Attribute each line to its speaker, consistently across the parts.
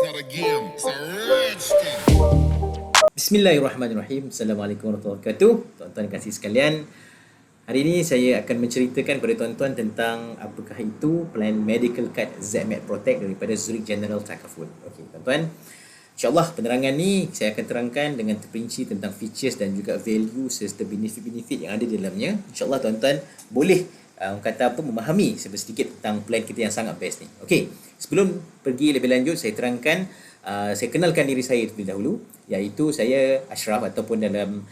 Speaker 1: not a game, it's a rich thing.
Speaker 2: Bismillahirrahmanirrahim. Assalamualaikum warahmatullahi wabarakatuh. Tuan-tuan kasih sekalian, hari ini saya akan menceritakan kepada tuan-tuan tentang apakah itu plan medical card ZMed Protect daripada Zurich General Takaful. Okey, tuan-tuan, InsyaAllah penerangan ni saya akan terangkan dengan terperinci tentang features dan juga value serta benefit-benefit yang ada di dalamnya. InsyaAllah tuan-tuan boleh memahami sedikit tentang plan kita yang sangat best ni. Okey, sebelum pergi lebih lanjut, saya terangkan, saya kenalkan diri saya terlebih dahulu, iaitu saya Ashraf, ataupun dalam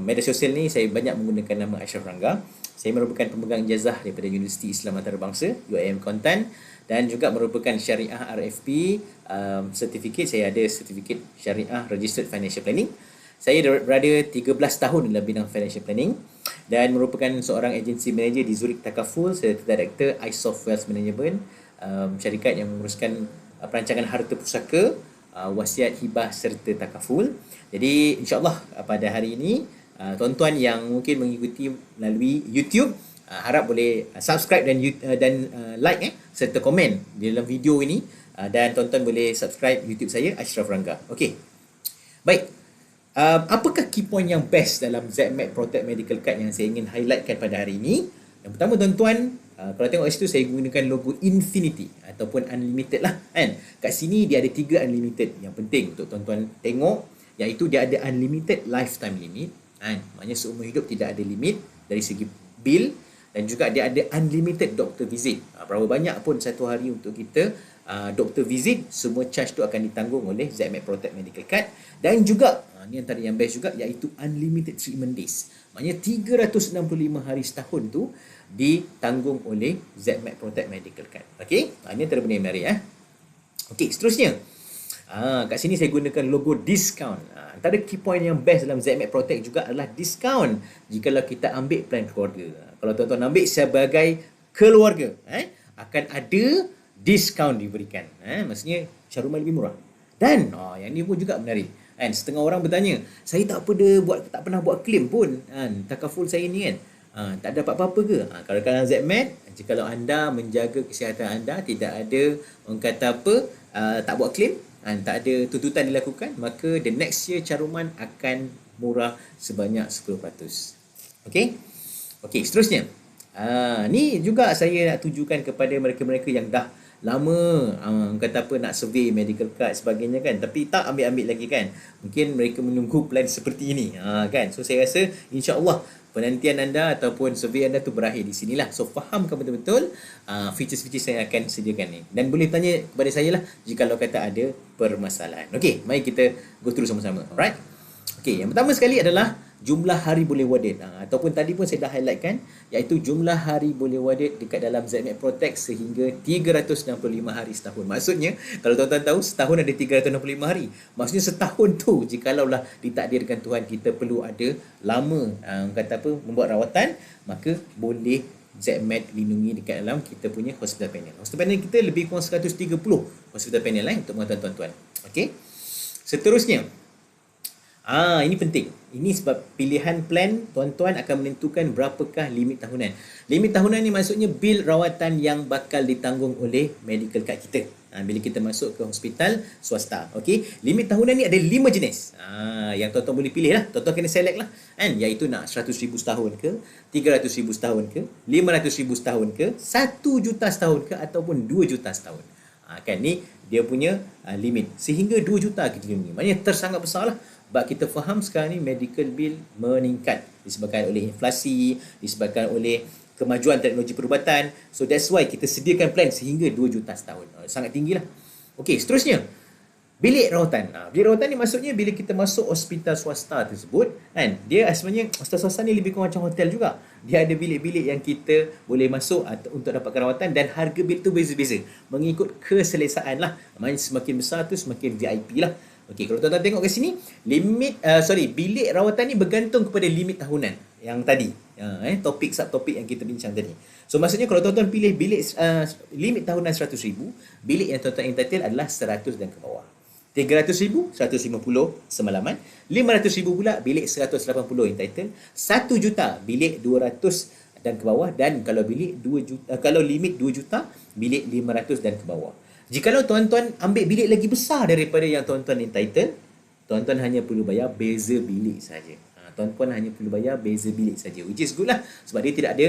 Speaker 2: media sosial ni saya banyak menggunakan nama Ashraf Rangga. Saya merupakan pemegang ijazah daripada Universiti Islam Antarabangsa UIM Kuantan, dan juga merupakan syariah RFP certificate. Saya ada certificate syariah Registered Financial Planning. Saya berada 13 tahun dalam bidang financial planning dan merupakan seorang agency manager di Zurich Takaful serta director iSoft Wealth Management, syarikat yang menguruskan perancangan harta pusaka, wasiat, hibah serta takaful. Jadi insyaAllah pada hari ini, tuan-tuan yang mungkin mengikuti melalui YouTube, harap boleh subscribe dan like serta komen di dalam video ini, dan tuan-tuan boleh subscribe YouTube saya Ashraf Rangga. Okey. Baik. Apakah key point yang best dalam ZMed Protect Medical Card yang saya ingin highlightkan pada hari ini? Yang pertama, tuan-tuan, kalau tengok kat situ saya gunakan logo Infinity ataupun Unlimited lah kan. Kat sini dia ada 3 Unlimited yang penting untuk tuan-tuan tengok, iaitu dia ada Unlimited Lifetime Limit kan. Maknanya seumur hidup tidak ada limit dari segi bil, dan juga dia ada Unlimited Doctor Visit. Berapa banyak pun satu hari untuk kita doktor visit, semua charge tu akan ditanggung oleh ZMed Protect Medical Card. Dan juga ni antara yang best juga, iaitu Unlimited Treatment Days. Maknanya 365 hari setahun tu ditanggung oleh ZMed Protect Medical Card. Okey, ini antara benda yang menarik. Okey, seterusnya, kat sini saya gunakan logo discount. Antara key point yang best dalam ZMed Protect juga adalah discount jikalau kita ambil plan keluarga. Kalau tuan-tuan ambil sebagai keluarga, akan ada diskaun diberikan. Maksudnya caruman lebih murah. Dan yang ni pun juga menarik. Setengah orang bertanya, saya tak pernah buat claim pun. Takaful saya ni tak dapat apa-apa ke? Kalau dalam ZMed, jikalau anda menjaga kesihatan anda, tidak ada orang kata tak buat claim, tak ada tuntutan dilakukan, maka the next year caruman akan murah sebanyak 10%. Okey? Okey, seterusnya. Ni juga saya nak tujukan kepada mereka-mereka yang dah lama nak survey medical card sebagainya kan, tapi tak ambil lagi kan. Mungkin mereka menunggu plan seperti ini kan. So saya rasa insya-Allah penantian anda ataupun survey anda tu berakhir di sinilah. So fahamkan betul-betul features-features saya akan sediakan ni, dan boleh tanya kepada saya lah jikalau kata ada permasalahan. Okey, mari kita go through sama-sama. Alright. Okey, yang pertama sekali adalah jumlah hari boleh wadid, ataupun tadi pun saya dah highlightkan, iaitu jumlah hari boleh wadid dekat dalam ZMed Protect sehingga 365 hari setahun. Maksudnya, kalau tuan-tuan tahu, setahun ada 365 hari. Maksudnya setahun tu, jikalaulah ditakdirkan Tuhan kita perlu ada lama membuat rawatan, maka boleh ZMed lindungi dekat dalam kita punya hospital panel. Hospital panel kita lebih kurang 130 hospital panel lain untuk mengatakan tuan-tuan. Okey. Seterusnya, ini penting. Ini sebab pilihan plan tuan-tuan akan menentukan berapakah limit tahunan. Limit tahunan ni maksudnya bil rawatan yang bakal ditanggung oleh medical card kita bila kita masuk ke hospital swasta. Okey, limit tahunan ni ada 5 jenis. Yang tuan-tuan boleh pilih lah. Tuan-tuan kena select lah kan, iaitu nak 100,000 setahun ke, 300,000 setahun ke, 500,000 setahun ke, 1 juta setahun ke, ataupun 2 juta setahun. Kan ni dia punya limit sehingga 2 juta kita lindungi. Maknanya tersangat besar lah. Sebab kita faham sekarang ni medical bill meningkat disebabkan oleh inflasi, disebabkan oleh kemajuan teknologi perubatan. So that's why kita sediakan plan sehingga 2 juta setahun. Sangat tinggi lah. Okey, seterusnya, bilik rawatan. Bilik rawatan ni maksudnya bila kita masuk hospital swasta tersebut kan, dia sebenarnya hospital swasta ni lebih kurang macam hotel juga. Dia ada bilik-bilik yang kita boleh masuk untuk dapatkan rawatan, dan harga bil tu beza-beza mengikut keselesaan lah. Maksudnya semakin besar tu semakin VIP lah. Okey, kalau tuan-tuan tengok ke sini, bilik rawatan ni bergantung kepada limit tahunan yang tadi. Topik subtopik yang kita bincang tadi. So maksudnya kalau tuan-tuan pilih bilik limit tahunan 100,000, bilik yang tuan-tuan entitled adalah 100 dan ke bawah. 300,000, 150 semalaman. 500,000 pula bilik 180 entitled. 1 juta bilik 200 dan ke bawah, dan kalau limit 2 juta bilik 500 dan ke bawah. Jikalau tuan-tuan ambil bilik lagi besar daripada yang tuan-tuan entitled, tuan-tuan hanya perlu bayar beza bilik saja. Tuan-tuan hanya perlu bayar beza bilik saja, which is good lah, sebab dia tidak ada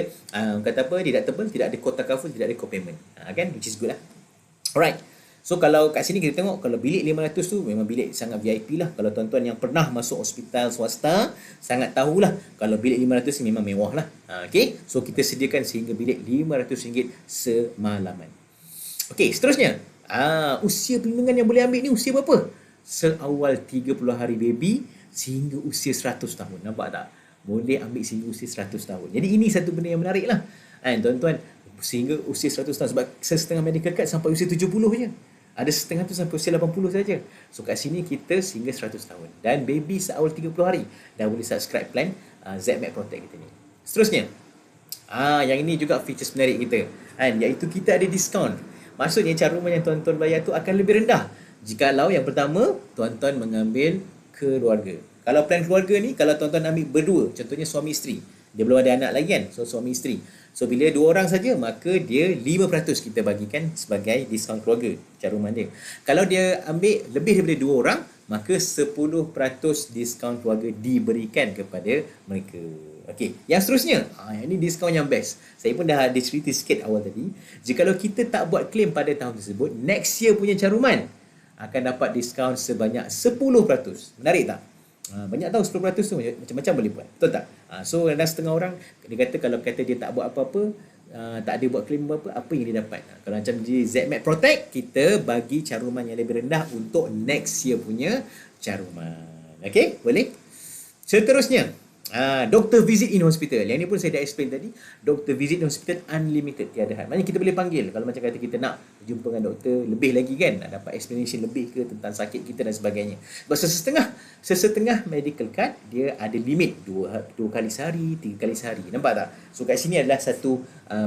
Speaker 2: kata apa, tidak tebal, tidak ada quota cover, tidak ada co-payment, kan, which is good lah. Alright. So kalau kat sini kita tengok, kalau bilik 500 tu memang bilik sangat VIP lah. Kalau tuan-tuan yang pernah masuk hospital swasta sangat tahulah kalau bilik 500 ni memang mewah lah. Okay, so kita sediakan sehingga bilik RM500 semalaman. Okay, seterusnya, usia perlindungan yang boleh ambil ni usia berapa? Seawal 30 hari baby sehingga usia 100 tahun. Nampak tak? Boleh ambil sehingga usia 100 tahun. Jadi ini satu benda yang menarik lah, tuan-tuan, sehingga usia 100 tahun. Sebab setengah medical card sampai usia 70 je. Ada setengah tu sampai usia 80 saja. So kat sini kita sehingga 100 tahun. Dan baby seawal 30 hari dah boleh subscribe plan ZMAP Protect kita ni. Seterusnya, yang ini juga features menarik kita, iaitu kita ada diskaun. Maksudnya caruman yang tuan-tuan bayar tu akan lebih rendah jikalau yang pertama tuan-tuan mengambil keluarga. Kalau plan keluarga ni, kalau tuan-tuan ambil berdua, contohnya suami isteri, dia belum ada anak lagi kan, so suami isteri. So bila 2 orang saja, maka dia 5% kita bagikan sebagai diskaun keluarga caruman dia. Kalau dia ambil lebih daripada 2 orang, maka 10% diskaun keluarga diberikan kepada mereka. Okey, yang seterusnya, yang ni diskaun yang best. Saya pun dah ada cerita sikit awal tadi. Jikalau kita tak buat claim pada tahun tersebut, next year punya caruman akan dapat diskaun sebanyak 10%. Menarik tak? Banyak tahu 10% tu macam-macam boleh buat. Betul tak? So ada setengah orang dia kata kalau kata dia tak buat apa-apa, tak ada buat claim apa yang dia dapat. Kalau macam di ZMAP Protect, kita bagi caruman yang lebih rendah untuk next year punya caruman. Okey, boleh? Seterusnya, doktor visit in hospital. Yang ni pun saya dah explain tadi. Doktor visit in hospital unlimited, tiada had. Maknanya kita boleh panggil. Kalau macam kata kita nak jumpa dengan doktor lebih lagi kan, nak dapat explanation lebih ke tentang sakit kita dan sebagainya. Sebab sesetengah medical card dia ada limit 2 kali sehari, 3 kali sehari. Nampak tak? So kat sini adalah satu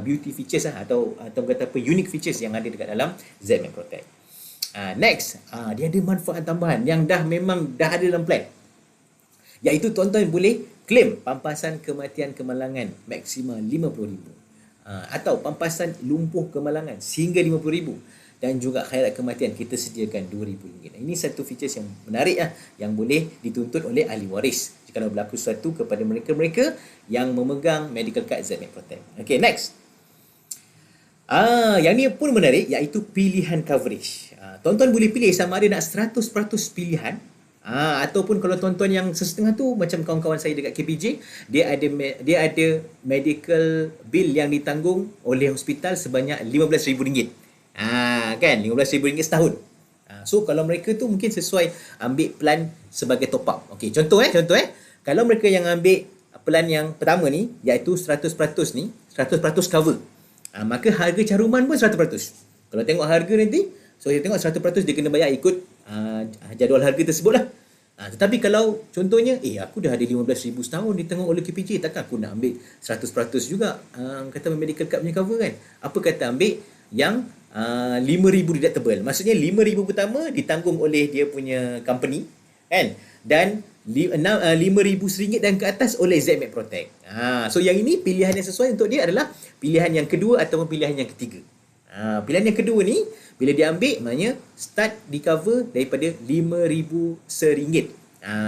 Speaker 2: beauty features atau kata apa, unique features yang ada dekat dalam ZMAP Protect. Next, dia ada manfaat tambahan yang memang dah ada dalam plan, iaitu tuan-tuan boleh claim pampasan kematian kemalangan maksimal RM50,000, atau pampasan lumpuh kemalangan sehingga RM50,000, dan juga khairat kematian kita sediakan RM2,000. Ini satu features yang menarik yang boleh dituntut oleh ahli waris jika berlaku sesuatu kepada mereka-mereka yang memegang medical card ZMAP Protect. Okay, next. Yang ni pun menarik, iaitu pilihan coverage. Tuan-tuan boleh pilih sama ada nak 100% pilihan, ataupun kalau tuan-tuan yang sesetengah tu macam kawan-kawan saya dekat KPJ, dia ada medical bill yang ditanggung oleh hospital sebanyak RM15,000. Kan, RM15,000 setahun. So kalau mereka tu mungkin sesuai ambil plan sebagai top up. Okey, contoh kalau mereka yang ambil plan yang pertama ni, iaitu 100% ni, 100% cover, maka harga caruman pun 100%. Kalau tengok harga nanti, so kita tengok 100% dia kena bayar ikut jadual harga tersebut lah. Tetapi kalau contohnya aku dah ada RM15,000 setahun ditanggung oleh KPJ, takkan aku nak ambil 100% juga kata medical card punya cover kan. Apa kata ambil yang RM5,000 deductible. Maksudnya RM5,000 pertama ditanggung oleh dia punya company kan, dan RM5,000 dan ke atas oleh ZMAP Protect. So yang ini pilihan yang sesuai untuk dia adalah pilihan yang kedua ataupun pilihan yang ketiga. Pilihan yang kedua ni bila dia ambil, maknanya start di cover daripada RM5,000.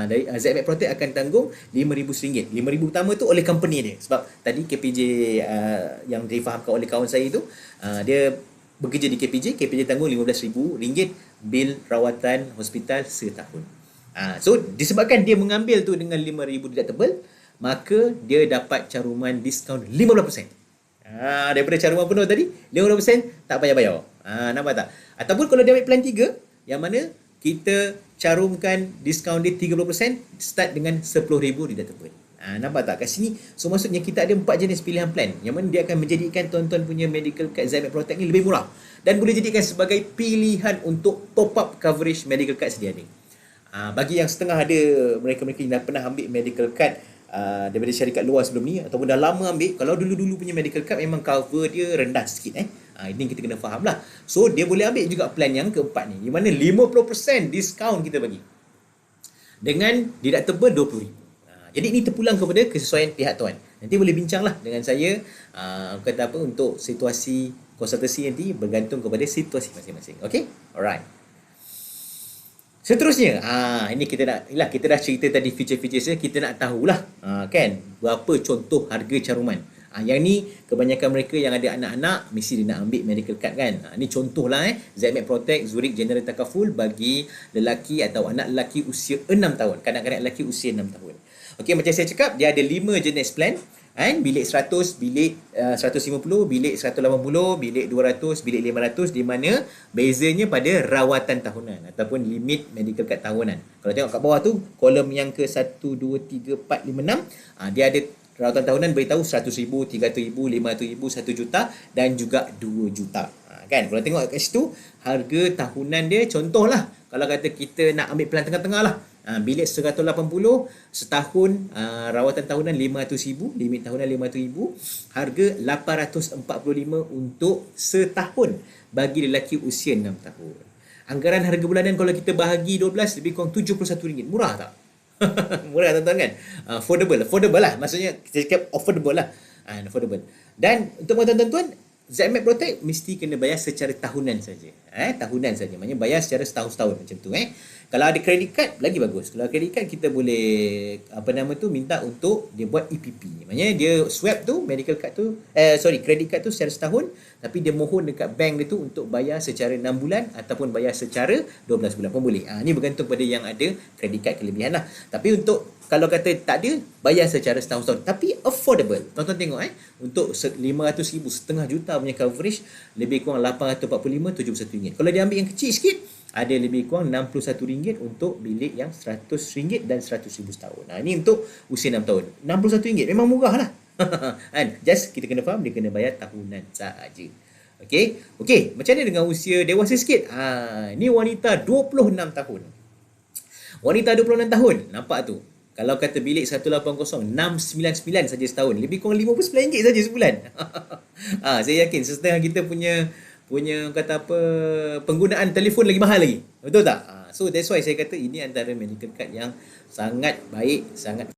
Speaker 2: Dari ZMAP Protect akan tanggung RM5,000. RM5,000 pertama tu oleh company dia. Sebab tadi KPJ yang difahamkan oleh kawan saya tu, dia bekerja di KPJ tanggung RM15,000 bil rawatan hospital setahun. So disebabkan dia mengambil tu dengan RM5,000 deductible, maka dia dapat caruman diskaun 15%. Daripada caruman penuh tadi 15% tak payah bayar. Nampak tak? Ataupun kalau dia ambil plan 3, yang mana kita carumkan diskaun dia 30%, start dengan RM10,000 deductible. Nampak tak kat sini? So maksudnya kita ada 4 jenis pilihan plan, yang mana dia akan menjadikan tuan-tuan punya medical card ZMAP Protect ni lebih murah dan boleh jadikan sebagai pilihan untuk top up coverage medical card sedia ni. Bagi yang setengah ada mereka-mereka yang dah pernah ambil medical card daripada syarikat luar sebelum ni ataupun dah lama ambil, kalau dulu-dulu punya medical card memang cover dia rendah sikit ini kita kena faham lah. So dia boleh ambil juga plan yang keempat ni, di mana 50% diskaun kita bagi dengan deductible RM20,000. Jadi ini terpulang kepada kesesuaian pihak tuan. Nanti boleh bincanglah dengan saya, kata apa, untuk situasi konsultasi nanti bergantung kepada situasi masing-masing. Okay? Alright. Seterusnya, ini kita dah cerita tadi feature-feature saya, kita nak tahulah kan berapa contoh harga caruman. Yang ni kebanyakan mereka yang ada anak-anak mesti dia nak ambil medical card kan. Ni contohlah ZMed Protect Zurich General Takaful bagi lelaki atau anak lelaki usia 6 tahun, kanak-kanak lelaki usia 6 tahun. Okey, macam saya cakap, dia ada 5 jenis plan. Bilik 100, bilik 150, bilik 180, bilik 200, bilik 500, di mana bezanya pada rawatan tahunan ataupun limit medical card tahunan. Kalau tengok kat bawah tu, kolom yang ke 1, 2, 3, 4, 5, 6, dia ada rawatan tahunan beritahu 100,000, 300,000, 500,000, 1 juta dan juga 2 juta. Kan? Kalau tengok kat situ, harga tahunan dia contohlah. Kalau kata kita nak ambil plan tengah-tengah lah. Bilik 180 setahun, rawatan tahunan 500,000, limit tahunan 500,000, harga 845 untuk setahun bagi lelaki usia 6 tahun. Anggaran harga bulanan kalau kita bahagi 12 lebih kurang RM71. Murah tak? Murah tuan-tuan kan? Affordable lah. Maksudnya kita cakap affordable lah. Affordable. Dan untuk tuan-tuan, ZMed Protect mesti kena bayar secara tahunan saja. Tahunan saja. Maksudnya bayar secara setahun-setahun macam tu. Kalau ada credit card lagi bagus. Kalau credit card kita boleh minta untuk dia buat EPP. Maksudnya dia swap tu medical card tu credit card tu secara setahun, tapi dia mohon dekat bank dia tu untuk bayar secara 6 bulan ataupun bayar secara 12 bulan pun boleh. Ni bergantung pada yang ada credit card kelebihan lah. Tapi untuk kalau kata tak ada, bayar secara setahun-setahun. Tapi affordable. Tonton tengok untuk 500,000, setengah juta punya coverage, lebih kurang 845, RM71. Kalau dia ambil yang kecil sikit, ada lebih kurang RM61 untuk bilik yang RM100 dan RM100,000 setahun. Ini untuk usia 6 tahun. RM61 memang murah lah. Just kita kena faham, dia kena bayar tahunan sahaja. Okey, macam mana dengan usia dewasa sikit? Ni wanita 26 tahun. Wanita 26 tahun, nampak tu. Kalau kata bilik 180, 699 saja setahun. Lebih kurang RM59 saja sebulan. Saya yakin setengah kita punya kata apa, penggunaan telefon lagi mahal lagi. Betul tak? So that's why saya kata ini antara medical card yang sangat baik, sangat